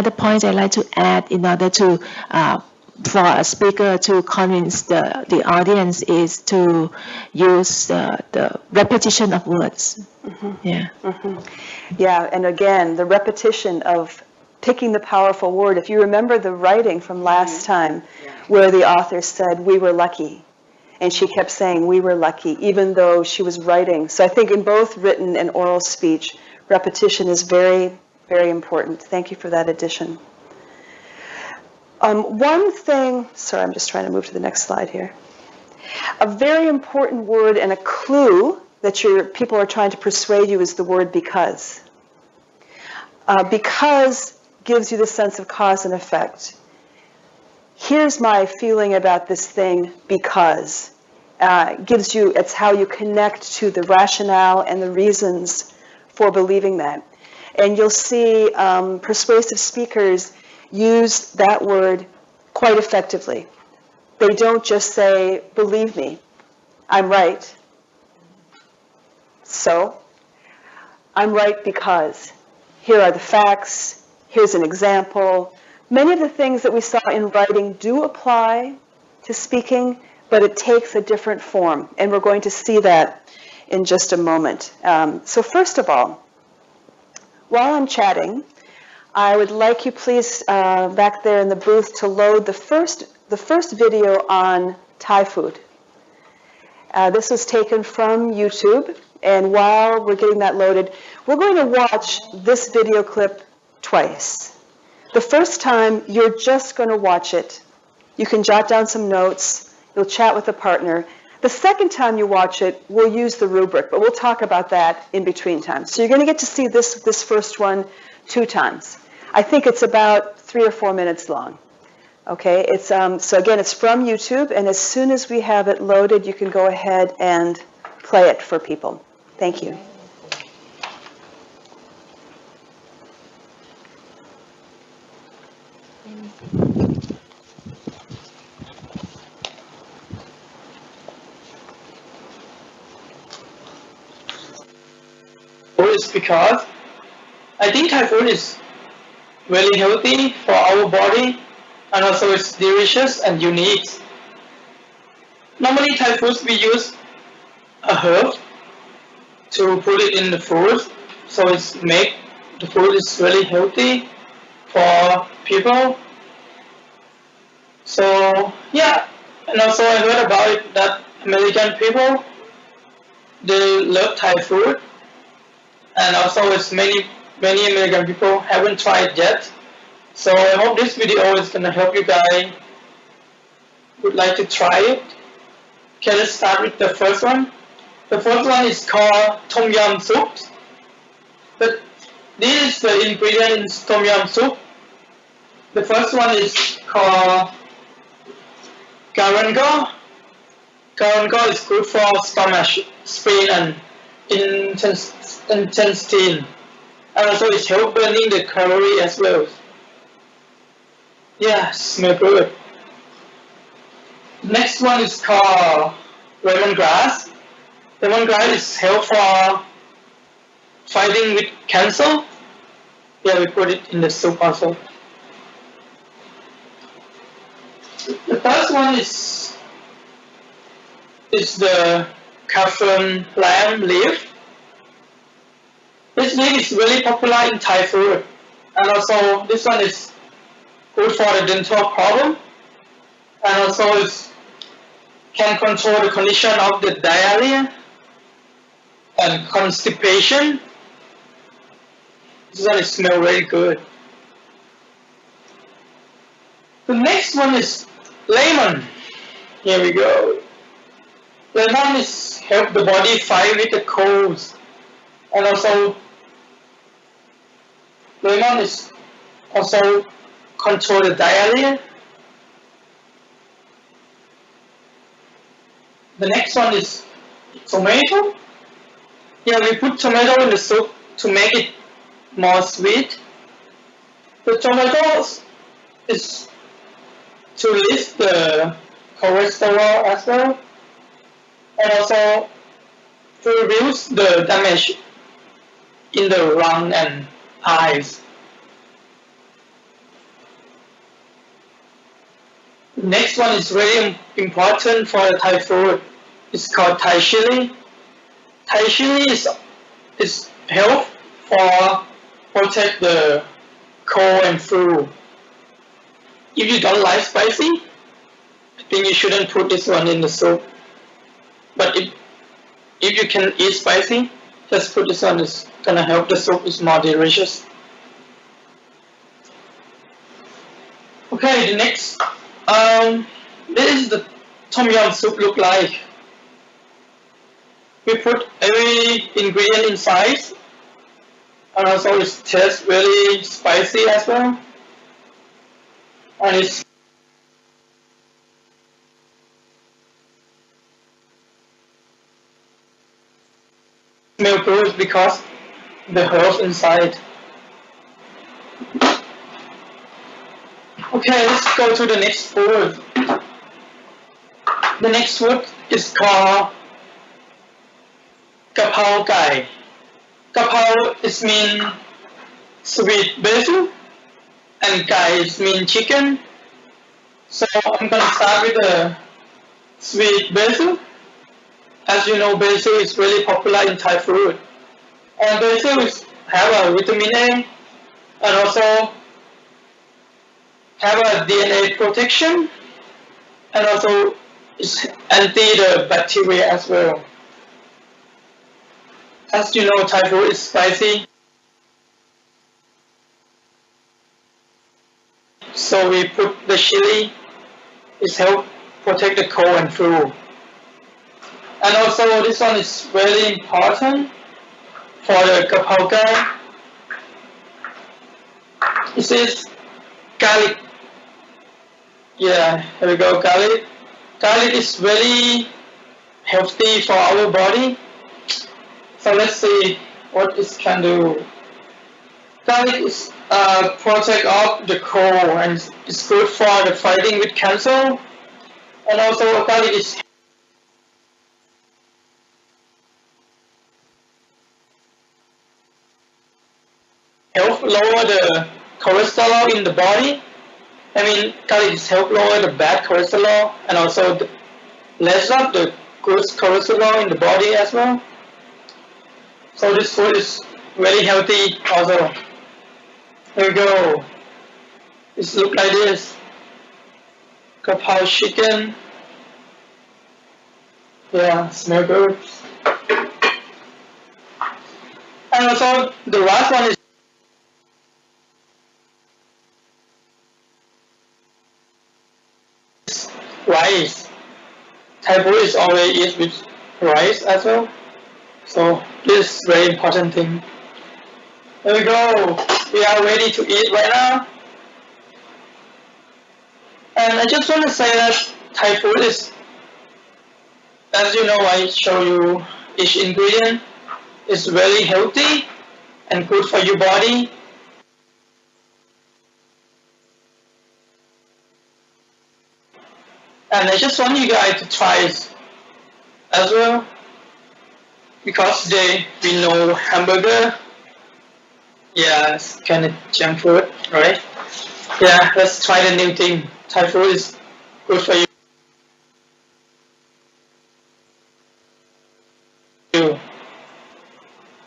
another point I'd like to add in order to for a speaker to convince the audience is to use the repetition of words. Yeah. Yeah, and again, the repetition of picking the powerful word. If you remember the writing from last time where the author said, "We were lucky." And she kept saying, "We were lucky," even though she was writing. So I think in both written and oral speech, repetition is very, very important. Thank you for that addition. One thing, sorry, I'm just trying to move to the next slide here. A very important word and a clue that your people are trying to persuade you is the word because. Because gives you the sense of cause and effect. Here's my feeling about this thing because. Gives you, it's how you connect to the rationale and the reasons for believing that. And you'll see persuasive speakers use that word quite effectively. They don't just say, "Believe me, I'm right." So, I'm right because here are the facts, here's an example. Many of the things that we saw in writing do apply to speaking, but it takes a different form, and we're going to see that in just a moment. So first of all, while I'm chatting, I would like you please back there in the booth to load the first video on Thai food. This was taken from YouTube, and while we're getting that loaded, we're going to watch this video clip twice. The first time, you're just going to watch it. You can jot down some notes. You'll chat with a partner. The second time you watch it, we'll use the rubric, but we'll talk about that in between times. So you're going to get to see this first one 2 times. I think it's about 3 or 4 minutes long. Okay, it's so again, it's from YouTube, and as soon as we have it loaded, you can go ahead and play it for people. Thank you. It's because I think Thai food is very healthy for our body, and also it's delicious and unique. Normally Thai foods we use a herb to put it in the food, so it's make the food is really healthy for people. So yeah, and also I heard about it that American people they love Thai food, and also it's many American people haven't tried yet. So I hope this video is gonna help you guys would like to try it. Okay, let's start with the first one. The first one is called Tom Yum soup. But this is the ingredient in Tom Yum soup. The first one is called Garango. Garango is good for stomach, spleen, and intestine. And also it helps burning the calorie as well. Yeah, smell good. Next one is called lemongrass. Lemongrass is help for fighting with cancer. Yeah, we put it in the soup also. The first one is the saffron lamb leaf. This leaf is really popular in Thai food, and also this one is good for the dental problem, and also it can control the condition of the diarrhea and constipation. This one smells very good. The next one is lemon. Here we go. Lemon is help the body fight with the colds, and also lemon is also control the diarrhea. The next one is tomato. Yeah, we put tomato in the soup to make it more sweet. The tomato is to lift the cholesterol as well, and also to reduce the damage in the lung and eyes. Next one is very important for the Thai food. It's called Thai chili. Thai chili is help for protect the cold and flu. If you don't like spicy, I think you shouldn't put this one in the soup. But if you can eat spicy, just put this one. It's gonna help the soup is more delicious. Okay, the next, this is the tom yum soup look like. We put every ingredient inside, and also it tastes really spicy as well, and it smells good because the herbs inside. Okay, let's go to the next food. The next food is called Kapao Gai. Kapao is mean sweet basil, and Gai is mean chicken. So I'm gonna start with the sweet basil. As you know, basil is really popular in Thai food. And basil have a vitamin A and also have a DNA protection, and also it's anti the bacteria as well. As you know, Thai food is spicy, so we put the chili. It help protect the cold and flu. And also this one is very important for the kapao gai. This is garlic. Yeah, here we go, garlic. Garlic is very healthy for our body. So let's see what it can do. Garlic is protect of the cold and it's good for the fighting with cancer. And also garlic is help lower the cholesterol in the body. I mean, garlic is help lower the bad cholesterol and also the less of the good cholesterol in the body as well. So this food is very healthy also. Here we go. It looks like this. Kapao chicken. Yeah, smell good. And also the last one is rice. Thai food is always eat with rice as well. So this is very important thing. There we go. We are ready to eat right now. And I just want to say that Thai food is, as you know, I show you each ingredient is very healthy and good for your body. And I just want you guys to try it as well, because today we know hamburger, yeah, it's kind of junk food, right? Yeah, let's try the new thing. Thai food is good for you.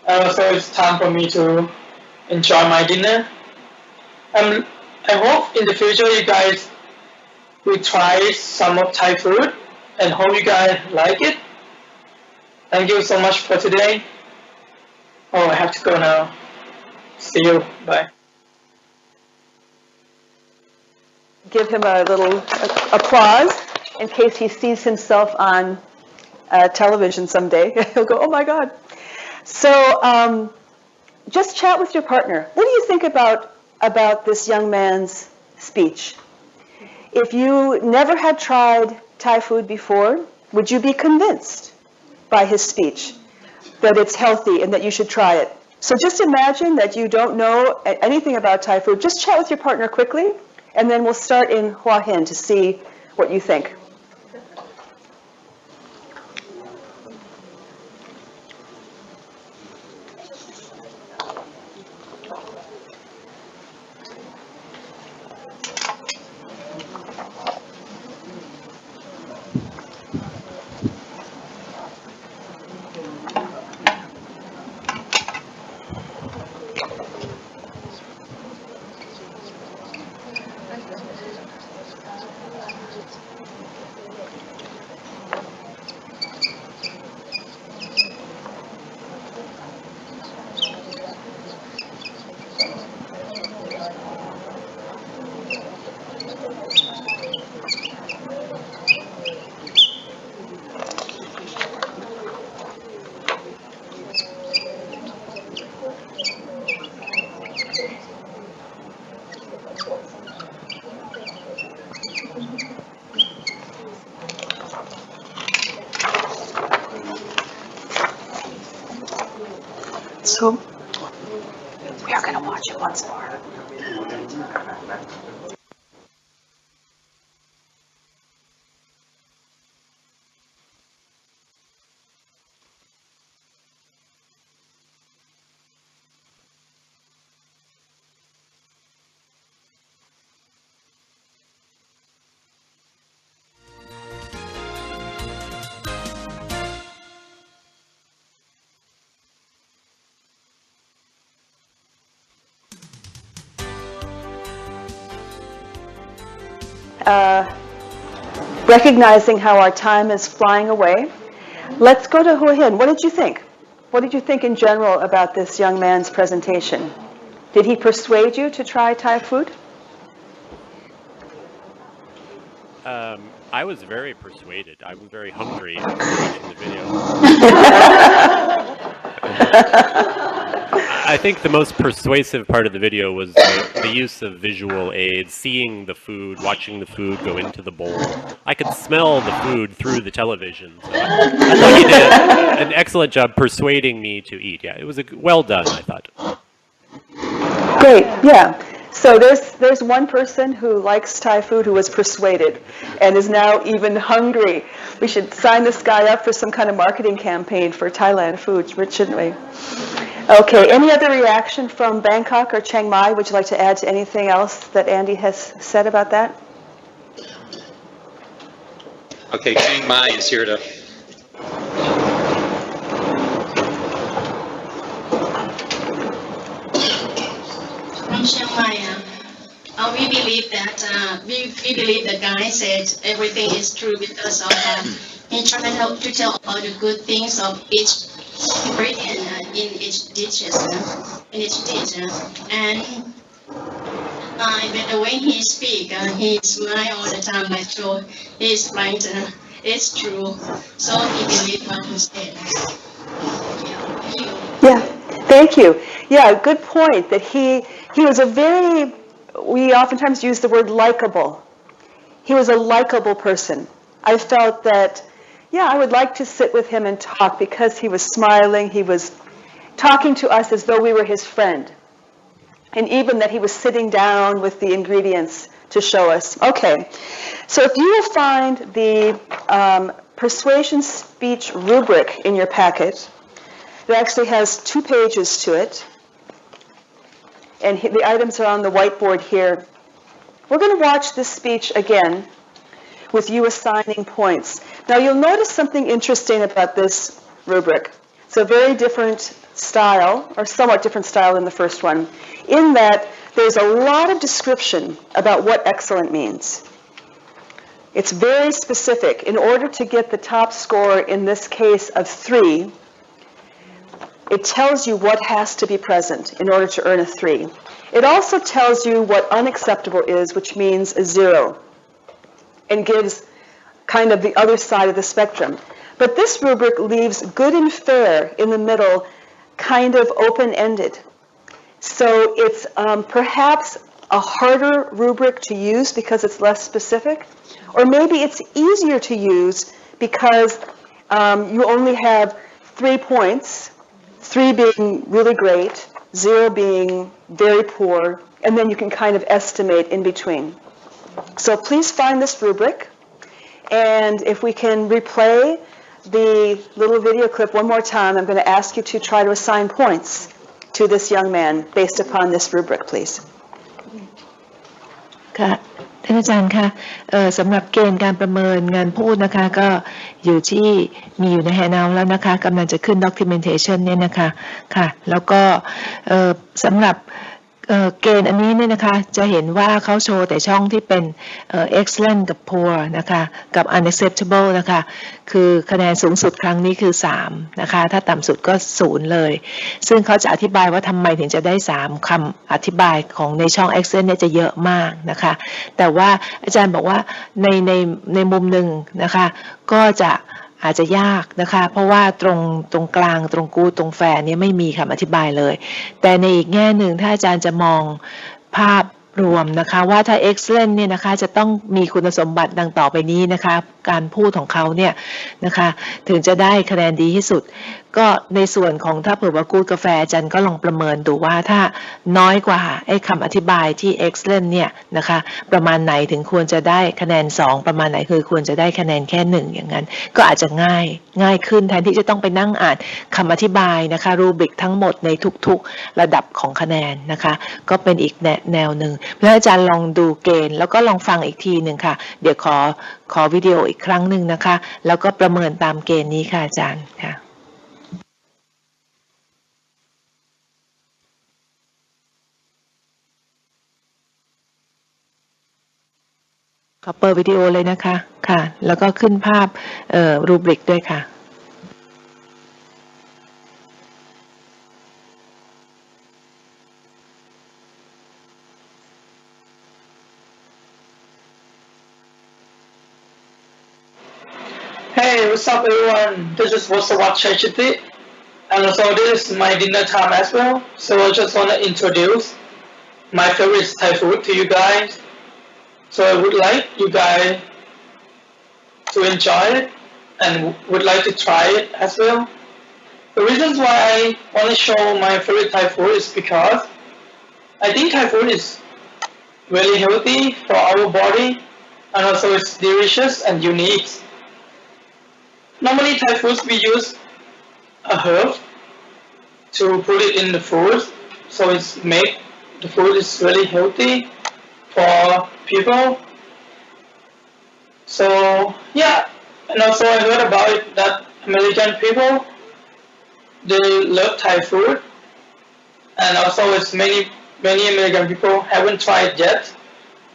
And also it's time for me to enjoy my dinner. I hope in the future you guys will try some of Thai food and hope you guys like it. Thank you so much for today. Oh, I have to go now. See you. Bye. Give him a little applause in case he sees himself on television someday. He'll go, oh my God. So just chat with your partner. What do you think about this young man's speech? If you never had tried Thai food before, would you be convinced by his speech that it's healthy and that you should try it? So just imagine that you don't know anything about Thai food. Just chat with your partner quickly, and then we'll start in Hua Hin to see what you think. So we are going to watch it once more. Recognizing how our time is flying away, let's go to Hua Hin. What did you think? What did you think in general about this young man's presentation? Did he persuade you to try Thai food? I was very persuaded. I was very hungry after watching the video. I think the most persuasive part of the video was the use of visual aids, seeing the food, watching the food go into the bowl. I could smell the food through the television. So I thought he did an excellent job persuading me to eat. Yeah, it was well done, I thought. Great, yeah. So there's one person who likes Thai food who was persuaded and is now even hungry. We should sign this guy up for some kind of marketing campaign for Thailand food, shouldn't we? Okay, any other reaction from Bangkok or Chiang Mai? Would you like to add to anything else that Andy has said about that? Okay, Chiang Mai is here to... From Chiang Mai, we believe that we believe the guy said everything is true because of he tried to tell all the good things of each ingredient in each dish, and the way he speak, he smile all the time, like so he's right. It's true, so he believed what he said. Yeah, thank you. Yeah, good point. That he was a very, we oftentimes use the word likable. He was a likable person. I felt that, yeah, I would like to sit with him and talk because he was smiling. He was talking to us as though we were his friend. And even that he was sitting down with the ingredients to show us. Okay, so if you will find the persuasion speech rubric in your packet, it actually has 2 pages to it. And the items are on the whiteboard here. We're going to watch this speech again with you assigning points. Now you'll notice something interesting about this rubric. It's a very different style, or somewhat different style than the first one, in that there's a lot of description about what excellent means. It's very specific. In order to get the top score, in this case of 3, it tells you what has to be present in order to earn a 3. It also tells you what unacceptable is, which means a 0, and gives kind of the other side of the spectrum. But this rubric leaves good and fair in the middle, kind of open-ended. So it's perhaps a harder rubric to use because it's less specific, or maybe it's easier to use because you only have 3 points, 3 being really great, 0 being very poor, and then you can kind of estimate in between. So please find this rubric, and if we can replay the little video clip one more time, I'm going to ask you to try to assign points to this young man based upon this rubric, please. ค่ะท่านอาจารย์คะสำหรับเกณฑ์การประเมินงานพูดนะคะก็อยู่ที่มีอยู่ในแฮนด์เอาท์แล้วนะคะกำลังจะขึ้น documentation เนี่ยนะคะค่ะแล้วก็สำหรับเกณฑ์อันนี้เนี่ยนะคะจะเห็นว่าเขาโชว์แต่ช่องที่เป็นexcellent กับ poor นะคะกับ unacceptable นะคะคือคะแนนสูงสุดครั้งนี้คือ3นะคะถ้าต่ำสุดก็0เลยซึ่งเขาจะอธิบายว่าทำไมถึงจะได้3คำอธิบายของในช่อง excellent เนี่ยจะเยอะมากนะคะแต่ว่าอาจารย์บอกว่าในมุมหนึ่งนะคะก็จะอาจจะยากนะคะเพราะว่าตรงกลางตรงกูตรงแฟร์เนี่ยไม่มีคำอธิบายเลยแต่ในอีกแง่หนึ่งถ้าอาจารย์จะมองภาพรวมนะคะว่าถ้า excellent เนี่ยนะคะจะต้องมีคุณสมบัติดังต่อไปนี้นะคะการพูดของเขาเนี่ยนะคะถึงจะได้คะแนนดีที่สุด ก็ในส่วนของถ้าเผื่อว่ากู๊ดกาแฟอาจารย์ก็ลองประเมินดูว่าถ้าน้อยกว่าไอ้คำอธิบายที่ excellent เนี่ยนะคะประมาณไหนถึงควรจะได้คะแนน2ประมาณไหนคือควรจะได้คะแนนแค่1อย่างนั้นก็อาจจะง่ายขึ้นแทนที่จะต้องไปนั่งอ่านคำอธิบายนะคะรูบริกทั้งหมดในทุกๆระดับของคะแนนนะคะก็เป็นอีกแนวหนึ่งแล้วอาจารย์ลองดูเกณฑ์แล้วก็ลองฟังอีกทีหนึ่งค่ะเดี๋ยวขอวิดีโออีกครั้งหนึ่งนะคะแล้วก็ประเมินตามเกณฑ์นี้ค่ะอาจารย์ค่ะขอเปิดวิดีโอเลยนะคะค่ะแล้วก็ขึ้นภาพรูบริกด้วยค่ะ Hey, what's up everyone? This is Wasawat Chachiti, and also this is my dinner time as well. So I just want to introduce my favorite Thai food to you guys. So I would like you guys to enjoy it and would like to try it as well. The reasons why I want to show my favorite Thai food is because I think Thai food is really healthy for our body, and also it's delicious and unique. Normally Thai foods we use a herb to put it in the food, so it's make the food is really healthy for people. So yeah, and also I heard about it that American people they love Thai food, and also it's many American people haven't tried yet.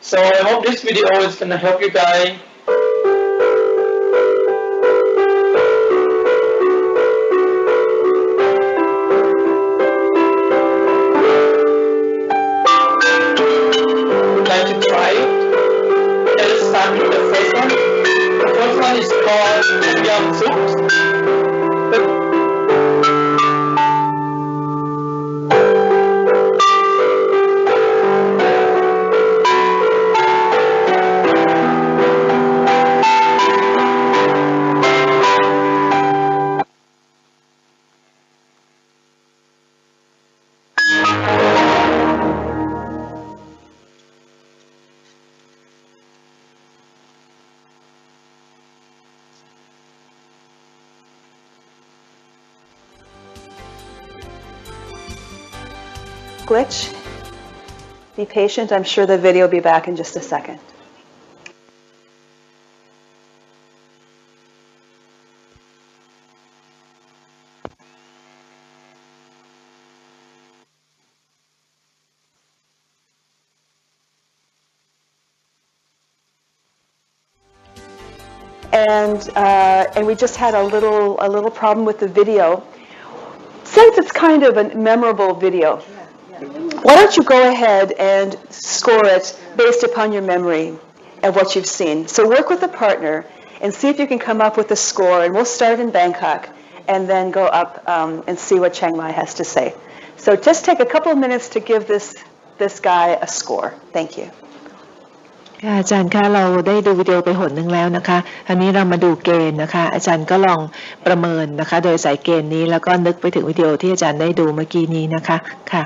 So I hope this video is gonna help you guys. Like to try it. Let's start with the first one. The first one is called Tom Yum Soup. Glitch. Be patient. I'm sure the video will be back in just a second. And we just had a little problem with the video. Since it's kind of a memorable video, why don't you go ahead and score it based upon your memory of what you've seen. So work with a partner and see if you can come up with a score, and we'll start in Bangkok and then go up and see what Chiang Mai has to say. So just take a couple of minutes to give this guy a score. Thank you. ค่ะอาจารย์คะเราได้ดูวิดีโอไปหนหนึ่งแล้วนะคะอันนี้เรามาดูเกณฑ์นะคะอาจารย์ก็ลองประเมินนะคะโดยใส่เกณฑ์นี้แล้วก็นึกไปถึงวิดีโอที่อาจารย์ได้ดูเมื่อกี้นี้นะคะค่ะ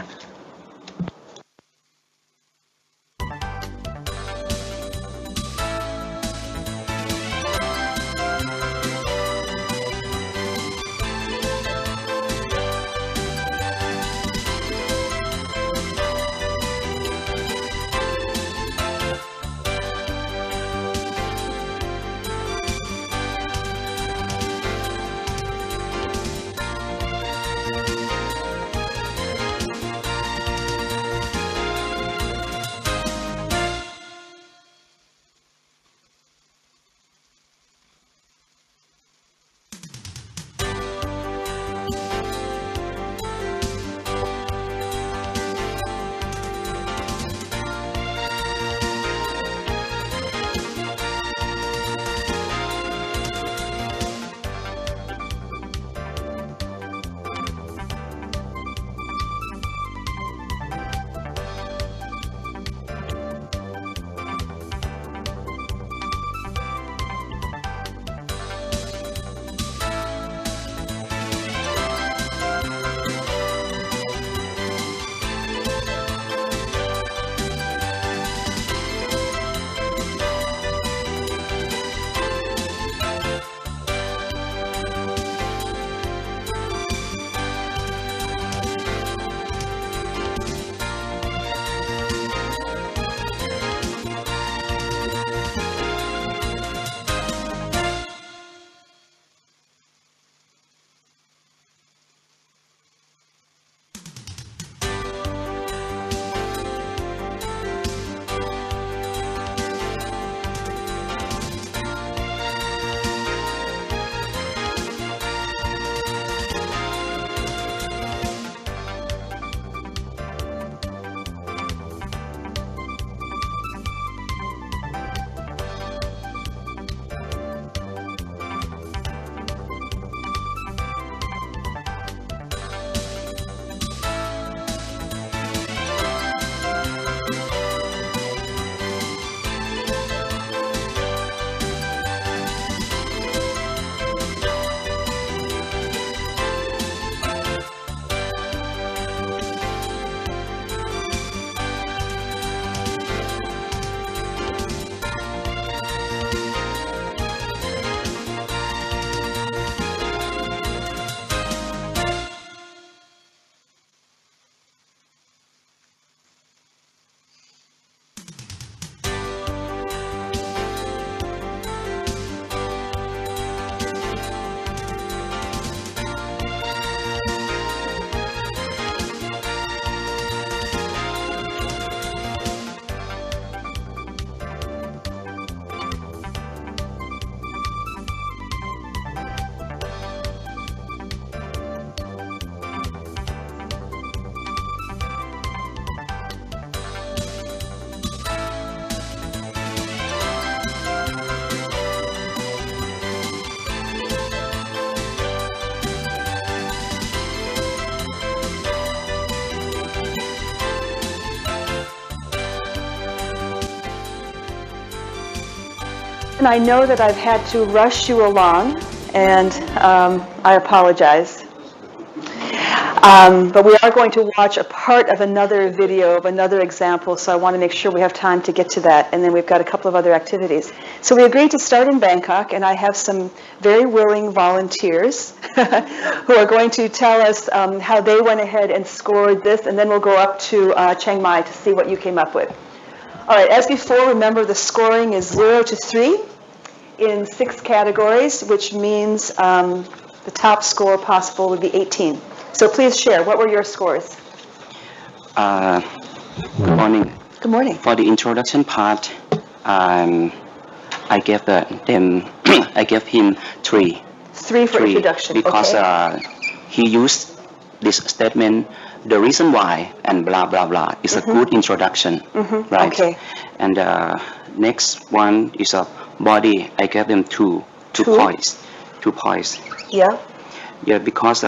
Listen, I know that I've had to rush you along, and I apologize. But we are going to watch a part of another video of another example, so I want to make sure we have time to get to that, and then we've got a couple of other activities. So we agreed to start in Bangkok, and I have some very willing volunteers who are going to tell us how they went ahead and scored this, and then we'll go up to Chiang Mai to see what you came up with. All right, as before, remember the scoring is 0 to 3 in 6 categories, which means the top score possible would be 18. So please share, what were your scores? Good morning. Good morning. For the introduction part, I gave I gave him 3. 3 for introduction, because okay. He used this statement, the reason why, and blah, blah, blah. It's a good introduction, right? Okay. And next one is a body. I gave them 2 points. 2 points. Yeah. Yeah, because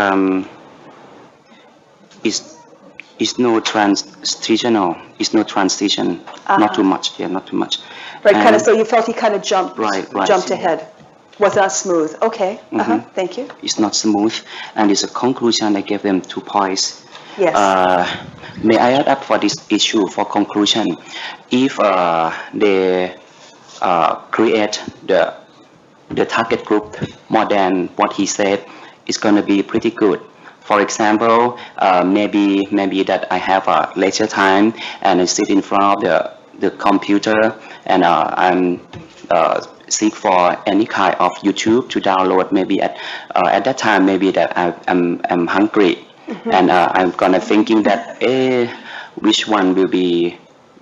it's no transitional. It's no transition. Not too much. Yeah, not too much. Right, kind of. So you felt he kind of jumped Right. ahead. Was not smooth. Okay. Thank you. It's not smooth, and it's a conclusion. I gave them 2 points. Yes. May I add up for this issue for conclusion? If they create the target group more than what he said, it's going to be pretty good. For example, maybe that I have a leisure time and I sit in front of the computer and I'm seek for any kind of YouTube to download. Maybe at that time, maybe that I'm hungry, and I'm gonna thinking that which one will be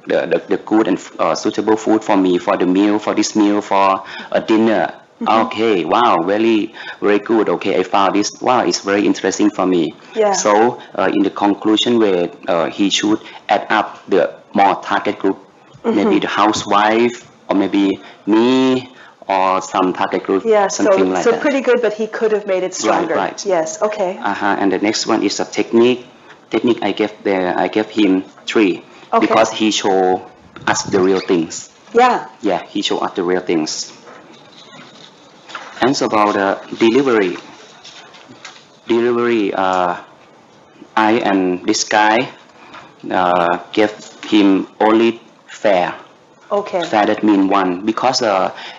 the good and suitable food for me for the meal, for this meal, for a dinner. Okay, wow, very good. Okay, I found this. Wow, it's very interesting for me. Yeah. So in the conclusion where he should add up the more target group, maybe the housewife or maybe me or some target group, something like that. So pretty good, but he could have made it stronger. Right. Yes. Okay. And the next one is a technique. I gave him 3 because he showed us the real things. Yeah. Yeah, he showed us the real things. And so about delivery, I and this guy gave him only fair. Okay. Fair, that means 1 because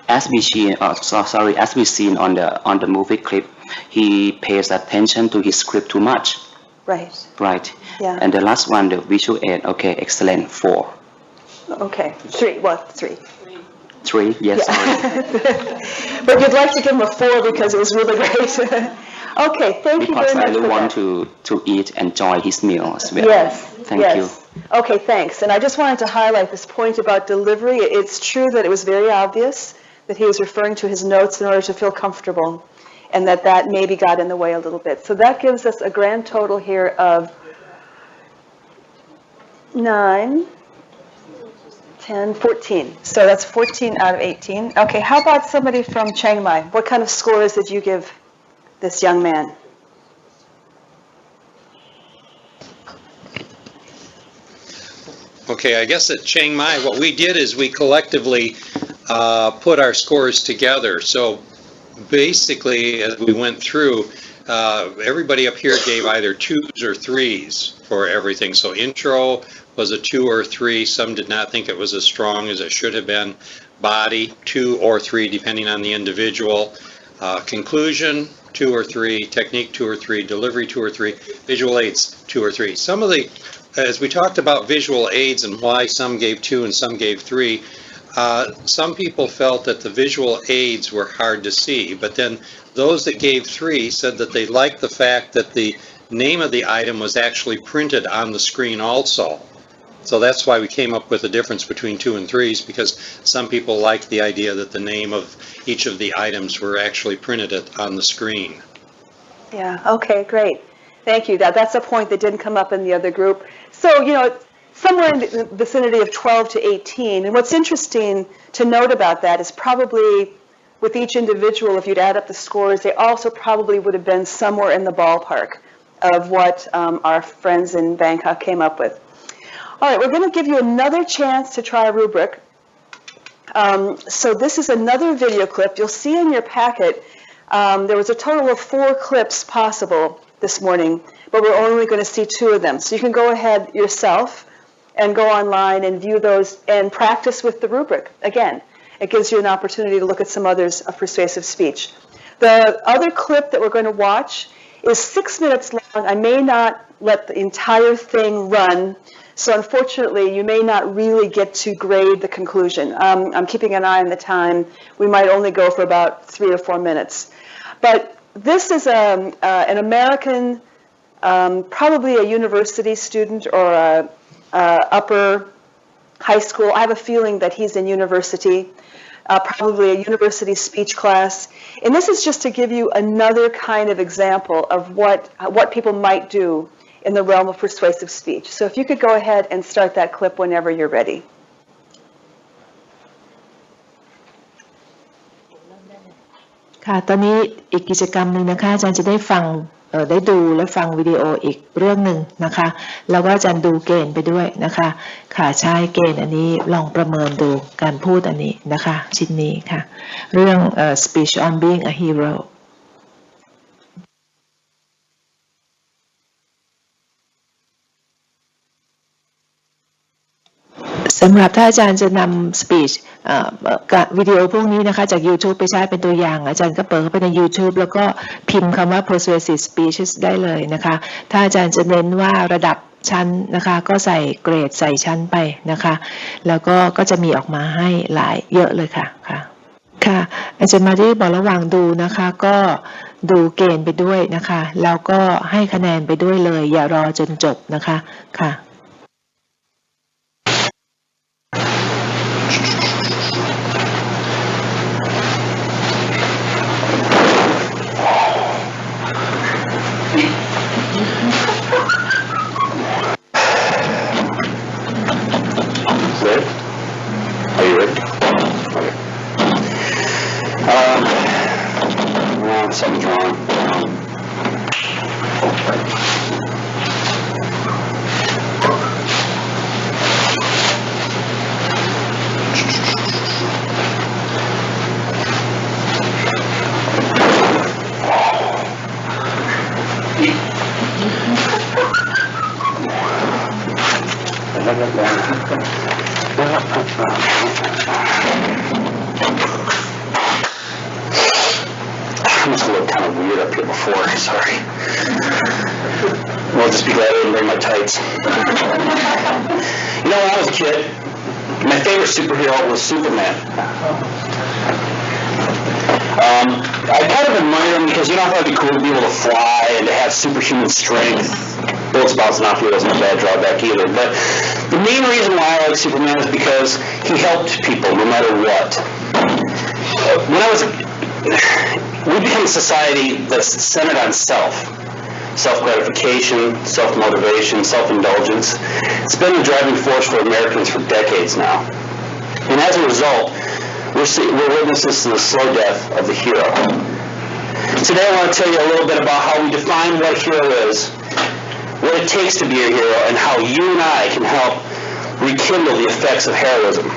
as we seen on the movie clip, he pays attention to his script too much. Right. Yeah. And the last one, the visual aid. Okay, excellent. 4. Okay. 3. What? 3. 3. Yes. Yeah. But you'd like to give him a 4 because it was really great. Okay. Thank you very much. Because I do want to eat, enjoy his meal as well. Yes. Thank you. Okay, thanks. And I just wanted to highlight this point about delivery. It's true that it was very obvious that he was referring to his notes in order to feel comfortable, and that maybe got in the way a little bit. So that gives us a grand total here of 9, 10, 14. So that's 14 out of 18. Okay, how about somebody from Chiang Mai? What kind of scores did you give this young man? Okay, I guess at Chiang Mai, what we did is we collectively put our scores together. So basically, as we went through, everybody up here gave either 2s or 3s for everything. So intro was a 2 or 3. Some did not think it was as strong as it should have been. Body, 2 or 3, depending on the individual. Conclusion, 2 or 3. Technique, 2 or 3. Delivery, 2 or 3. Visual aids, 2 or 3. Some of the As we talked about visual aids and why some gave 2 and some gave 3, some people felt that the visual aids were hard to see, but then those that gave 3 said that they liked the fact that the name of the item was actually printed on the screen also. So that's why we came up with a difference between 2 and 3s, because some people liked the idea that the name of each of the items were actually printed on the screen. Yeah, okay, great. Thank you. That's a point that didn't come up in the other group. So, somewhere in the vicinity of 12 to 18. And what's interesting to note about that is probably with each individual, if you'd add up the scores, they also probably would have been somewhere in the ballpark of what our friends in Bangkok came up with. All right, we're going to give you another chance to try a rubric. So this is another video clip. You'll see in your packet, there was a total of 4 clips possible this morning, but we're only going to see 2 of them. So you can go ahead yourself and go online and view those and practice with the rubric. Again, it gives you an opportunity to look at some others of persuasive speech. The other clip that we're going to watch is 6 minutes long. I may not let the entire thing run, so unfortunately you may not really get to grade the conclusion. I'm keeping an eye on the time. We might only go for about 3 or 4 minutes. But this is an American, probably a university student or a upper high school. I have a feeling that he's in university, probably a university speech class. And this is just to give you another kind of example of what people might do in the realm of persuasive speech. So if you could go ahead and start that clip whenever you're ready. ค่ะตอนนี้อีกกิจกรรมหนึ่งนะคะอาจารย์จะได้ฟังได้ดูและฟังวิดีโออีกเรื่องหนึ่งนะคะแล้วก็อาจารย์ดูเกณฑ์ไปด้วยนะคะค่ะใช้เกณฑ์อันนี้ลองประเมินดูการพูดอันนี้นะคะชิ้นนี้ค่ะเรื่องspeech on being a heroสำหรับถ้าอาจารย์จะนำ speech วิดีโอพวกนี้นะคะจาก YouTube ไปใช้เป็นตัวอย่างอาจารย์ก็เปิดเข้าไปใน YouTube แล้วก็พิมพ์คำว่า persuasive speeches ได้เลยนะคะถ้าอาจารย์จะเน้นว่าระดับชั้นนะคะก็ใส่เกรดใส่ชั้นไปนะคะแล้วก็จะมีออกมาให้หลายเยอะเลยค่ะค่ะอาจารย์มาที่บอกระหว่างดูนะคะก็ดูเกณฑ์ไปด้วยนะคะแล้วก็ให้คะแนนไปด้วยเลยอย่ารอจนจบนะคะค่ะSomething's wrong. I must have looked kind of weird up here before, sorry. Well, just be glad I didn't bring my tights. You know, when I was a kid, my favorite superhero was Superman. I kind of admire him because you know how it'd be cool to be able to fly and to have superhuman strength. Bullets bouncing off you wasn't a bad drawback either. But the main reason why I like Superman is because he helped people no matter what. We become a society that's centered on self-gratification, self-motivation, self-indulgence. It's been the driving force for Americans for decades now. And as a result, we're witnesses to the slow death of the hero. Today I want to tell you a little bit about how we define what a hero is, what it takes to be a hero, and how you and I can help rekindle the effects of heroism.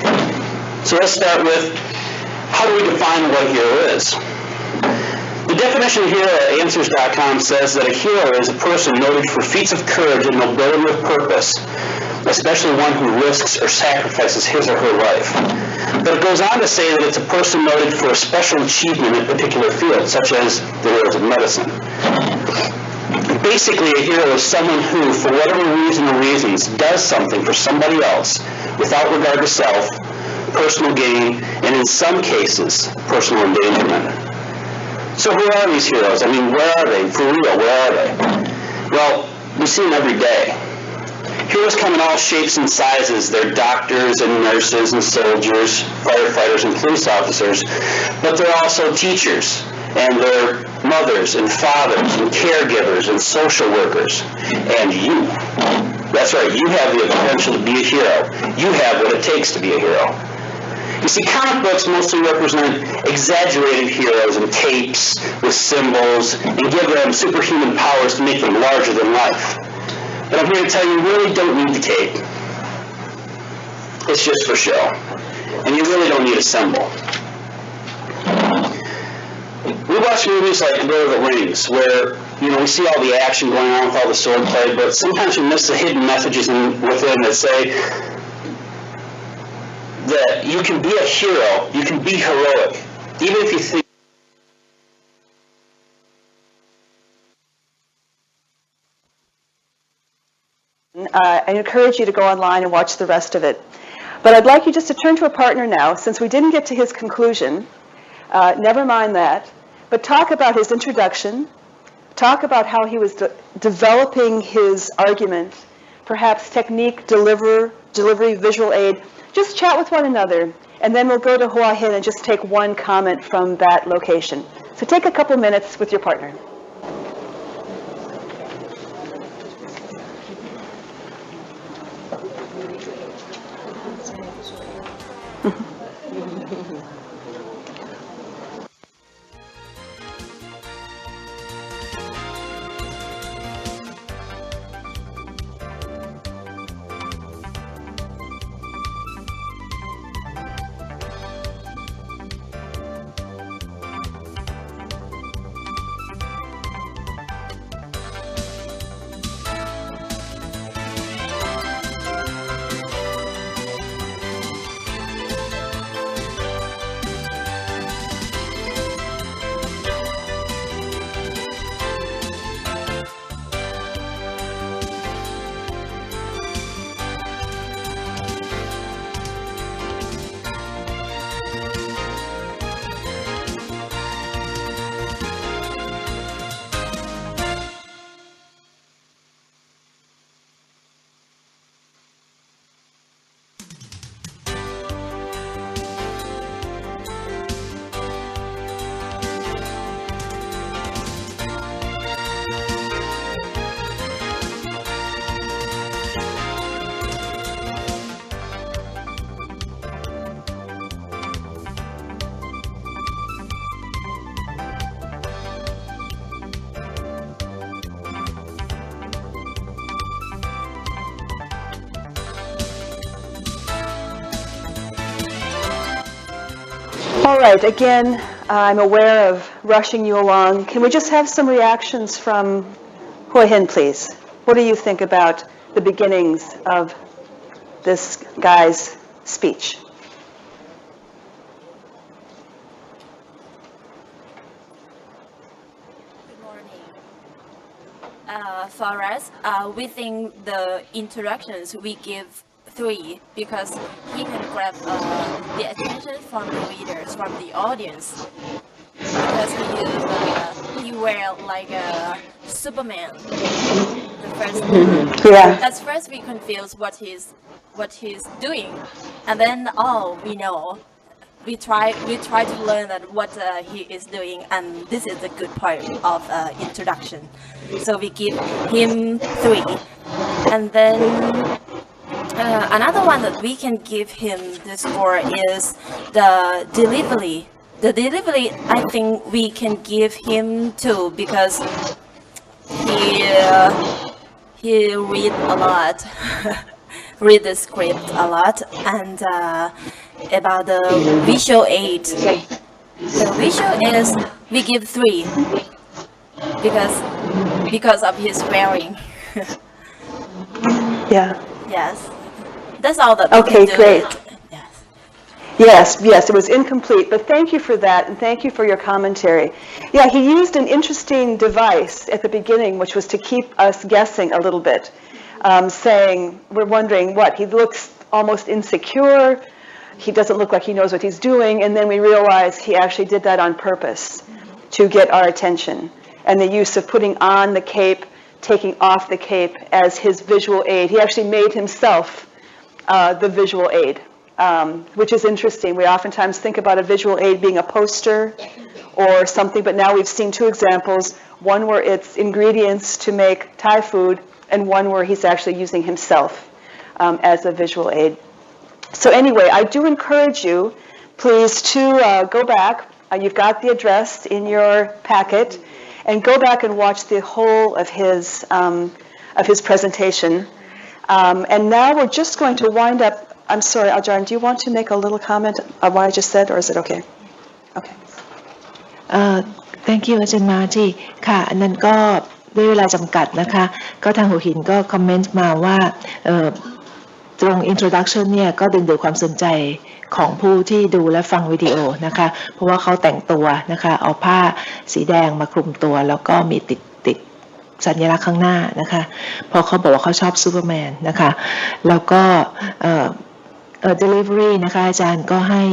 So let's start with, how do we define what a hero is? The definition of hero at Answers.com says that a hero is a person noted for feats of courage and nobility of purpose, especially one who risks or sacrifices his or her life. But it goes on to say that it's a person noted for a special achievement in a particular field, such as the heroes of medicine. Basically, a hero is someone who, for whatever reason or reasons, does something for somebody else without regard to self, personal gain, and in some cases, personal endangerment. So who are these heroes? I mean, where are they? For real, where are they? Well, we see them every day. Heroes come in all shapes and sizes. They're doctors and nurses and soldiers, firefighters and police officers, but they're also teachers, and they're mothers and fathers and caregivers and social workers. And you. That's right, you have the potential to be a hero. You have what it takes to be a hero. You see, comic books mostly represent exaggerated heroes in capes with symbols and give them superhuman powers to make them larger than life. But I'm here to tell you really don't need the cape. It's just for show. and you really don't need a symbol. We watch movies like Lord of the Rings, where we see all the action going on with all the swordplay, but sometimes we miss the hidden messages within that say that you can be a hero, you can be heroic, even if you think. I encourage you to go online and watch the rest of it. But I'd like you just to turn to a partner now, since we didn't get to his conclusion. Never mind that. But talk about his introduction. Talk about how he was developing his argument, perhaps technique, delivery, visual aid. Just chat with one another, and then we'll go to Hua Hin and just take one comment from that location. So take a couple minutes with your partner. All right, again, I'm aware of rushing you along. Can we just have some reactions from Hua Hin, please? What do you think about the beginnings of this guy's speech? Good morning. For us, we think the introductions we give 3 because he can grab the attention from the readers, from the audience. Because he wear like a Superman. The first Yeah. At first we confuse what he's doing, and then we know. We try to learn that what he is doing, and this is the good part of introduction. So we give him 3, and then another one that we can give him the score is the delivery. The delivery, I think we can give him 2 because he read a lot, read the script a lot, and about the visual aid. The visual is we give 3 because of his wearing. Yeah. Yes, that's all that we Okay, can do. great. Yes, it was incomplete, but thank you for that, and thank you for your commentary. Yeah, he used an interesting device at the beginning, which was to keep us guessing a little bit, saying, we're wondering what, he looks almost insecure, he doesn't look like he knows what he's doing, and then we realize he actually did that on purpose to get our attention. And the use of putting on the cape, taking off the cape as his visual aid. He actually made himself the visual aid. Which is interesting. We oftentimes think about a visual aid being a poster or something, but now we've seen 2 examples, one where it's ingredients to make Thai food, and one where he's actually using himself as a visual aid. So anyway, I do encourage you, please, to go back. You've got the address in your packet, and go back and watch the whole of his presentation. And now we're just going to wind up I'm sorry, Ajarn, do you want to make a little comment on what I just said, or is it okay? Okay. Thank you อาจารย์มาที่ค่ะอันนั้นก็ด้วยเวลาจำกัดนะคะก็ทางหัวหินก็คอมเมนต์มาว่าตรง introduction เนี่ยก็ดึงดูดความสนใจของผู้ที่ดูและฟังวิดีโอนะคะเพราะว่าเขาแต่งตัวนะคะเอาผ้าสีแดงมาคลุมตัวแล้วก็มีติดสัญลักษณ์ข้างหน้านะคะเพราะเขาบอกว่าเขาชอบซูเปอร์แมนนะคะแล้วก็delivery นะคะอาจารย์ก็ให้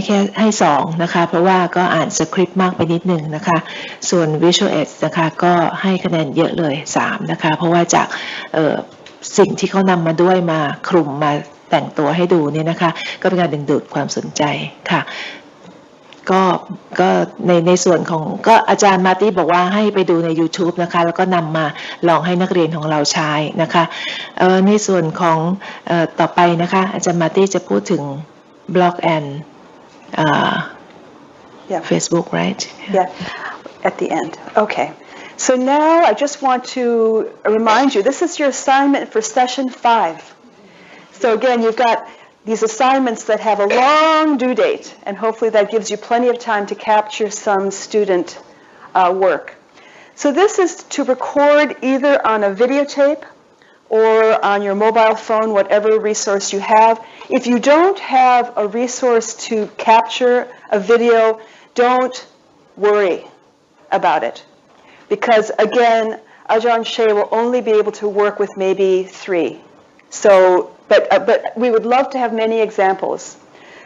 แค่ให้2นะคะเพราะว่าก็อ่านสคริปต์มากไปนิดนึงนะคะส่วน visual aids นะคะก็ให้คะแนนเยอะเลย3นะคะเพราะว่าจากสิ่งที่เขานำมาด้วยมาคลุมมาแต่งตัวให้ดูเนี่ยนะคะก็เป็นการดึงดูดความสนใจค่ะก็ในส่วนของก็อาจารย์มาร์ตี้บอกว่าให้ไปดูใน YouTube นะคะแล้วก็นำมาลองให้นักเรียนของเราใช้นะคะในส่วนของต่อไปนะคะอาจารย์มาร์ตี้จะพูดถึง blog and Facebook right Yeah, at the end. Okay. So now I just want to remind you, this is your assignment for session 5. So again, you've got these assignments that have a long due date, and hopefully that gives you plenty of time to capture some student work. So this is to record either on a videotape or on your mobile phone, whatever resource you have. If you don't have a resource to capture a video, don't worry about it. Because again, Ajahn Shea will only be able to work with maybe 3. So, but we would love to have many examples.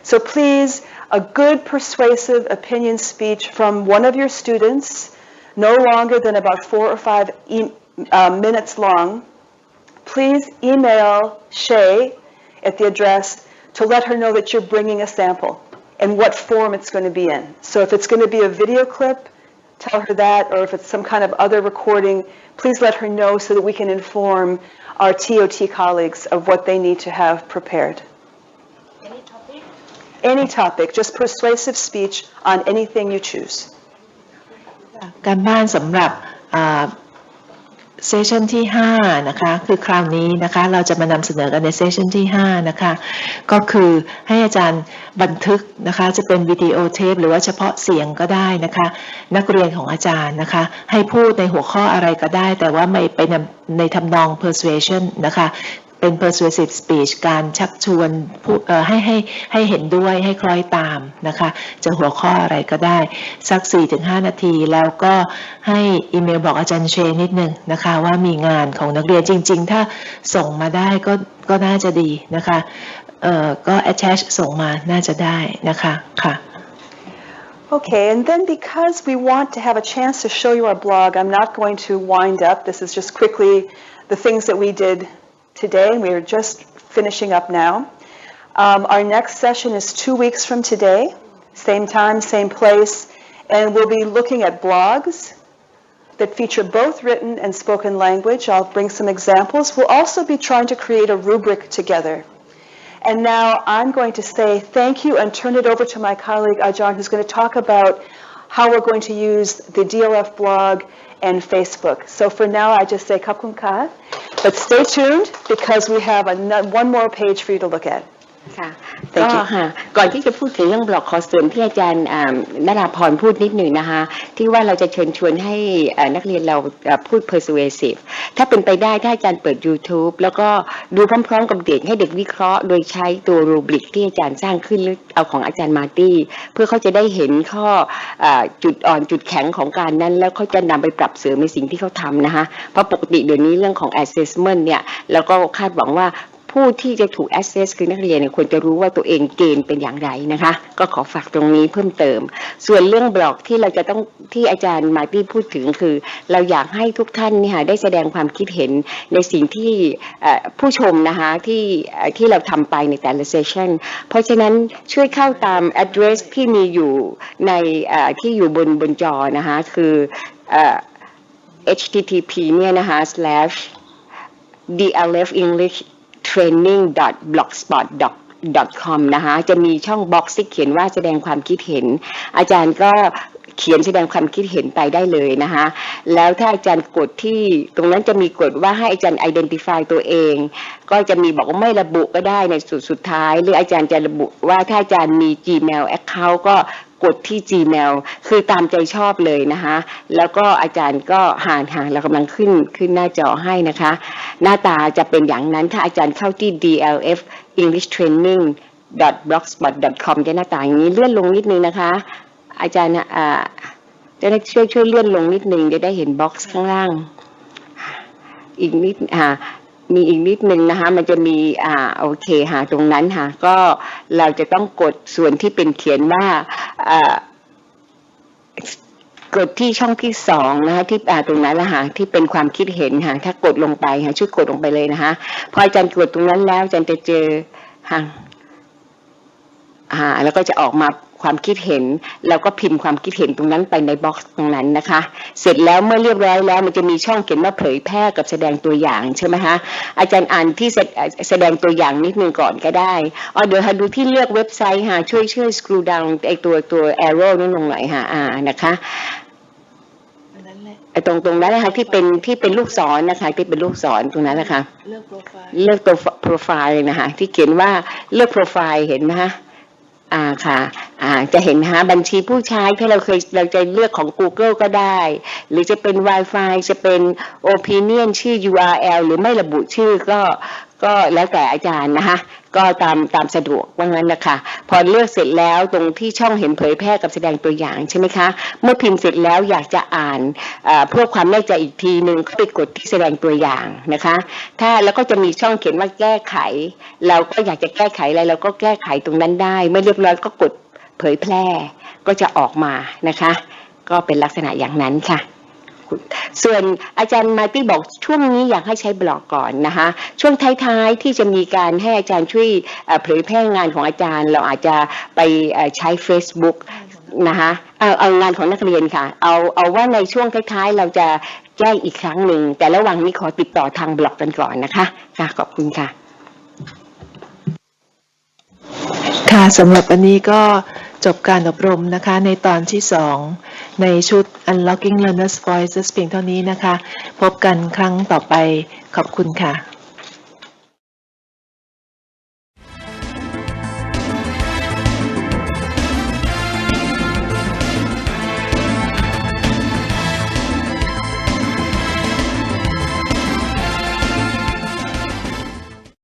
So please, a good persuasive opinion speech from one of your students, no longer than about 4 or 5 minutes long. Please email Shay at the address to let her know that you're bringing a sample and what form it's going to be in. So if it's going to be a video clip, tell her that, or if it's some kind of other recording, please let her know so that we can inform our TOT colleagues of what they need to have prepared. Any topic? Any topic, just persuasive speech on anything you choose. การบ้านสำหรับเซสชันที่5นะคะคือคราวนี้นะคะเราจะมานำเสนอกันในเซสชันที่5นะคะก็คือให้อาจารย์บันทึกนะคะจะเป็นวิดีโอเทปหรือว่าเฉพาะเสียงก็ได้นะคะนักเรียนของอาจารย์นะคะให้พูดในหัวข้ออะไรก็ได้แต่ว่าไม่ไปในทำนอง persuasion นะคะเป็น persuasive speech การชักชวนให้เห็นด้วยให้คล้อยตามนะคะจะหัวข้ออะไรก็ได้สัก 4-5 นาทีแล้วก็ให้อีเมลบอกอาจารย์เชนนิดนึงนะคะว่ามีงานของนักเรียนจริงๆถ้าส่งมาได้ก็น่าจะดีนะคะก็ attach ส่งมาน่าจะได้นะคะค่ะ Okay, and then because we want to have a chance to show you our blog, I'm not going to wind up. This is just quickly the things that we did today, and we are just finishing up now. Our next session is 2 weeks from today, same time, same place, and we'll be looking at blogs that feature both written and spoken language. I'll bring some examples. We'll also be trying to create a rubric together. And now I'm going to say thank you and turn it over to my colleague Ajahn, who's going to talk about how we're going to use the DLF blog and Facebook. So for now, I just say Khap Khun Ka, but stay tuned because we have one more page for you to look at. ค่ะก็ก่อนที่จะพูดถึงเรื่องบล็อกขอเสริมที่อาจารย์นราพรพูดนิดหนึ่งนะคะที่ว่าเราจะเชิญชวนให้นักเรียนเราพูด persuasive ถ้าเป็นไปได้ถ้าอาจารย์เปิด YouTube แล้วก็ดูพร้อมๆกับเด็กให้เด็กวิเคราะห์โดยใช้ตัวรูบริกที่อาจารย์สร้างขึ้นหรือเอาของอาจารย์มาร์ตี้เพื่อเขาจะได้เห็นข้อจุดอ่อนจุดแข็งของการนั้นแล้วเขาจะนำไปปรับเสริมในสิ่งที่เขาทำนะคะเพราะปกติเดี๋ยวนี้เรื่องของ assessment เนี่ยเราก็คาดหวังว่าผู้ที่จะถูก assess คือนักเรียนเนี่ยควรจะรู้ว่าตัวเองเกณฑ์เป็นอย่างไรนะคะก็ขอฝากตรงนี้เพิ่มเติมส่วนเรื่องบล็อกที่เราจะต้องที่อาจารย์มาร์ตี้พูดถึงคือเราอยากให้ทุกท่านเนี่ยได้แสดงความคิดเห็นในสิ่งที่ผู้ชมนะคะที่เราทำไปในแต่ละ session เพราะฉะนั้นช่วยเข้าตาม address ที่มีอยู่ในที่อยู่บนจอนะคะคือhttp เนี่ยนะคะ /dlfenglishtraining.blogspot.com นะคะจะมีช่องบ็อกซ์ที่เขียนว่าแสดงความคิดเห็นอาจารย์ก็ เขียนแสดงความคิดเห็นไปได้เลยนะคะแล้วถ้าอาจารย์กดที่ตรงนั้นจะมีกดว่าให้อาจารย์ identify ตัวเองก็จะมีบอกว่าไม่ระบุก็ได้ในสุดท้ายหรืออาจารย์จะระบุว่าถ้าอาจารย์มี Gmail account ก็กดที่ Gmail คือตามใจชอบเลยนะคะแล้วก็อาจารย์ก็ห่างเรากำลังขึ้นหน้าจอให้นะคะหน้าตาจะเป็นอย่างนั้นถ้าอาจารย์เข้าที่ DLF English Training blogspot.com จะหน้าตาอย่างนี้เลื่อนลงนิดนึงนะคะอาจารย์จะได้ช่วยเลื่อนลงนิดนึงจะได้เห็นบ็อกซ์ข้างล่างอีกนิดมีอีกนิดนึงนะคะมันจะมีโอเคตรงนั้นก็เราจะต้องกดส่วนที่เป็นเขียนว่ากดที่ช่องที่2นะคะที่ตรงนั้นที่เป็นความคิดเห็นถ้ากดลงไปช่วยกดลงไปเลยนะคะพออาจารย์กดตรงนั้นแล้วอาจารย์จะเจอแล้วก็จะออกมาความคิดเห็นแล้วก็พิมพ์ความคิดเห็นตรงนั้นไปในบ็อกซ์ตรงนั้นนะคะเสร็จแล้วเมื่อเรียบร้อยแล้วมันจะมีช่องเขียนว่าเผยแพร่กับแสดงตัวอย่างใช่ไหมคะอาจารย์อ่านที่แสดงตัวอย่างนิดนึงก่อนก็ได้เดี๋ยวดูที่เลือกเว็บไซต์ช่วยscroll down ไอตัว arrow นั่นลงหน่อยนะคะตรงนั้นนะคะที่เป็นลูกศรนะคะที่เป็นลูกศรตรงนั้นนะคะเลือกตัวโปรไฟล์นะคะที่เขียนว่าเลือกโปรไฟล์เห็นไหมคะค่ะจะเห็นบัญชีผู้ใช้ที่เราจะเลือกของ Google ก็ได้หรือจะเป็น Wi-Fi จะเป็น Opinion ชื่อ URL หรือไม่ระบุชื่อก็แล้วแต่อาจารย์นะคะก็ตามสะดวกว่างั้นนะคะพอเลือกเสร็จแล้วตรงที่ช่องเห็นเผยแพร่กับแสดงตัวอย่างใช่ไหมคะเมื่อพิมพ์เสร็จแล้วอยากจะอ่านเพื่อความแน่ใจอีกทีนึงก็ไปกดที่แสดงตัวอย่างนะคะแล้วก็จะมีช่องเขียนว่าแก้ไขเราก็อยากจะแก้ไขอะไรเราก็แก้ไขตรงนั้นได้ไม่เรียบร้อยก็กดเผยแพร่ก็จะออกมานะคะก็เป็นลักษณะอย่างนั้นค่ะส่วนอาจารย์มาร์ตี้บอกช่วงนี้อยากให้ใช้บล็อกก่อนนะคะช่วงท้ายๆที่จะมีการให้อาจารย์ช่วยเผยแพร่งานของอาจารย์เราอาจจะไปใช้ Facebook นะคะเอางานของนักเรียนค่ะเอาว่าในช่วงท้ายๆเราจะแจ้งอีกครั้งหนึ่งแต่ระหว่างนี้ขอติดต่อทางบล็อกกันก่อนนะคะขอบคุณค่ะค่ะสำหรับวันนี้ก็จบการอบรมนะคะในตอนที่2ในชุด Unlocking Learners Voices เพียงเท่านี้นะคะพบกันครั้งต่อไปขอบคุณค่ะ